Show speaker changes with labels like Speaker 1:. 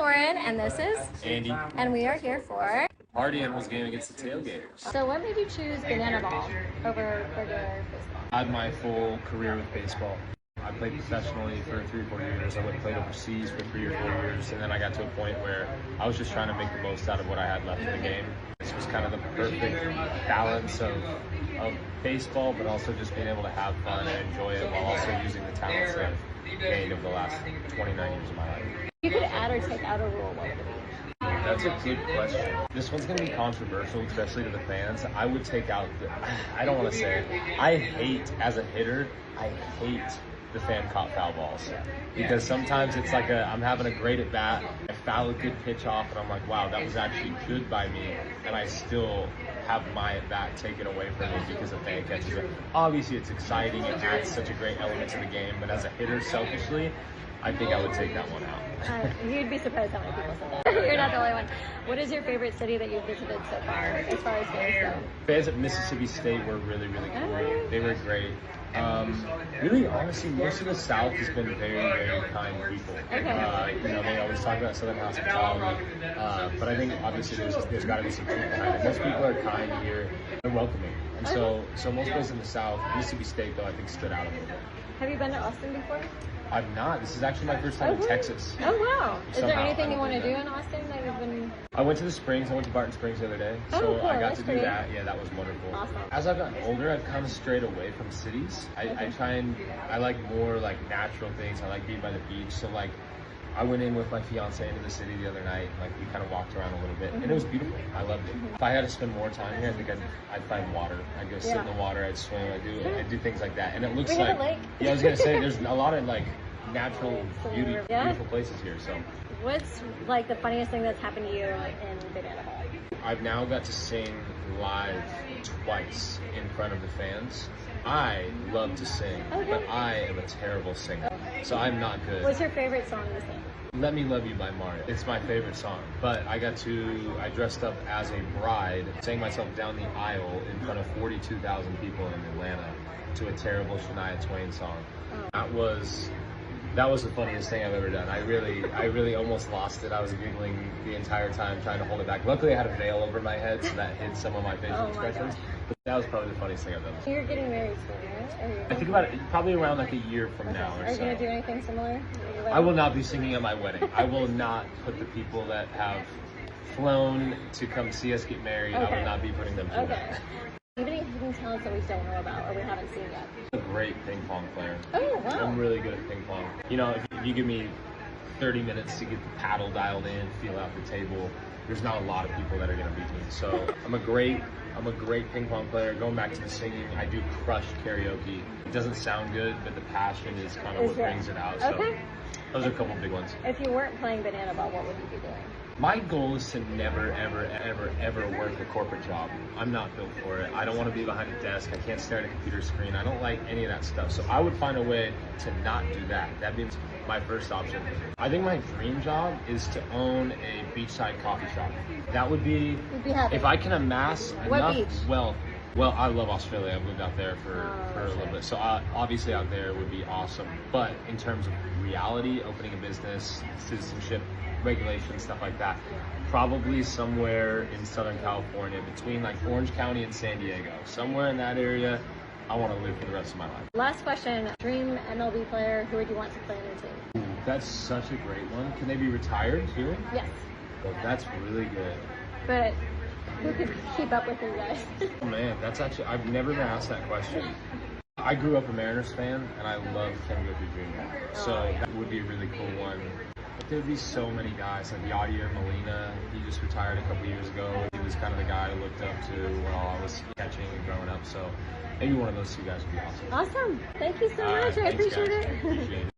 Speaker 1: Lauren, and this is
Speaker 2: Andy.
Speaker 1: And we are here for
Speaker 2: Party Animals game against the Tailgaters.
Speaker 1: So what made you choose banana ball over regular baseball?
Speaker 2: I had my full career with baseball. I played professionally for 3 or 4 years. I went and played overseas for 3 or 4 years, and then I got to a point where I was just trying to make the most out of what I had left in the game. This was kind of the perfect balance of baseball, but also just being able to have fun and enjoy it while also using the talents that I've gained over the last 29 years of my life.
Speaker 1: If you could add or take out a rule, what would it be?
Speaker 2: That's a good question. This one's going to be controversial, especially to the fans. I would take out I don't want to say it. I hate, as a hitter, I hate the fan caught foul balls. Because sometimes it's like I'm having a great at bat, I foul a good pitch off, and I'm like, wow, that was actually good by me, and I still have my at bat taken away from me because a fan catches it. Obviously, it's exciting, it adds such a great element to the game, but as a hitter, selfishly, I think I would take that one out.
Speaker 1: You'd be surprised how many people said that. You're not the only one. What is your favorite city that you've visited so far, as far as fans go?
Speaker 2: Fans at Mississippi State were really, really cool. They were great. Really, honestly, most of the South has been very, very kind people.
Speaker 1: Okay.
Speaker 2: They always talk about Southern hospitality, but I think obviously there's got to be some truth behind it. Most people are kind here, they're welcoming, and so most places in the South, Mississippi State though I think stood out a little bit.
Speaker 1: Have you been to Austin before?
Speaker 2: I've not. This is actually my first time in Texas.
Speaker 1: Oh wow! Is there anything you want to do in Austin that you've been?
Speaker 2: I went to the Springs. I went to Barton Springs the other day, so
Speaker 1: cool.
Speaker 2: I got
Speaker 1: That's
Speaker 2: to do that. Yeah, that was wonderful.
Speaker 1: Awesome.
Speaker 2: As I've gotten older, I've kind of strayed away from cities. I like more like natural things. I like being by the beach. So like, I went in with my fiance into the city the other night. Like we kind of walked around a little bit, and it was beautiful. I loved it. If I had to spend more time here, I think I'd find water. I'd go sit in the water. I'd swim. I'd do things like that. And it looks
Speaker 1: we
Speaker 2: like
Speaker 1: have a lake.
Speaker 2: Yeah, I was gonna say there's a lot of like natural beauty, beautiful places here. So
Speaker 1: what's like the funniest thing that's happened to you in banana ball?
Speaker 2: I've now got to sing live twice in front of the fans. I love to sing, but I am a terrible singer, so I'm not good.
Speaker 1: What's your favorite song to sing?
Speaker 2: Let Me Love You by Mario. It's my favorite song, but I dressed up as a bride, sang myself down the aisle in front of 42,000 people in Atlanta to a terrible Shania Twain song. That was the funniest thing I've ever done. I really almost lost it. I was giggling the entire time trying to hold it back. Luckily I had a veil over my head so that hid some of my facial expressions. But that was probably the funniest thing I've done.
Speaker 1: You're getting married soon, right?
Speaker 2: I think about it probably around like a year from now or so.
Speaker 1: Are you going to do anything similar?
Speaker 2: I will not be singing at my wedding. I will not put the people that have flown to come see us get married, I will not be putting them through that.
Speaker 1: Any hidden talents that we don't know about or we haven't seen yet?
Speaker 2: I'm a great ping pong player.
Speaker 1: Oh, wow.
Speaker 2: I'm really good at ping pong. If you give me 30 minutes to get the paddle dialed in, feel out the table, there's not a lot of people that are going to beat me. So I'm a great ping pong player. Going back to the singing, I do crush karaoke. It doesn't sound good, but the passion is kind of what brings it out. So those are a couple big ones.
Speaker 1: If you weren't playing banana ball, what would you be doing?
Speaker 2: My goal is to never, ever, ever, ever work a corporate job. I'm not built for it. I don't want to be behind a desk. I can't stare at a computer screen. I don't like any of that stuff. So I would find a way to not do that. That means my first option. I think my dream job is to own a beachside coffee shop. That would be, if I can amass enough wealth. Well, I love Australia. I've lived out there for a little bit. So obviously out there would be awesome. But in terms of reality, opening a business, citizenship, regulations, stuff like that, probably somewhere in Southern California, between like Orange County and San Diego. Somewhere in that area, I want to live for the rest of my life.
Speaker 1: Last question, dream MLB player, who would you want to play on your team?
Speaker 2: Ooh, that's such a great one. Can they be retired too?
Speaker 1: Yes.
Speaker 2: Well, that's really good.
Speaker 1: But who could keep up with you guys?
Speaker 2: Oh man, I've never been asked that question. I grew up a Mariners fan, and I love Ken Griffey Jr., so that would be a really cool one. But there'd be so many guys, like Yadier Molina. He just retired a couple years ago. He was kind of the guy I looked up to while I was catching and growing up, so maybe one of those two guys would be awesome.
Speaker 1: Awesome. Thank you so much. I appreciate it.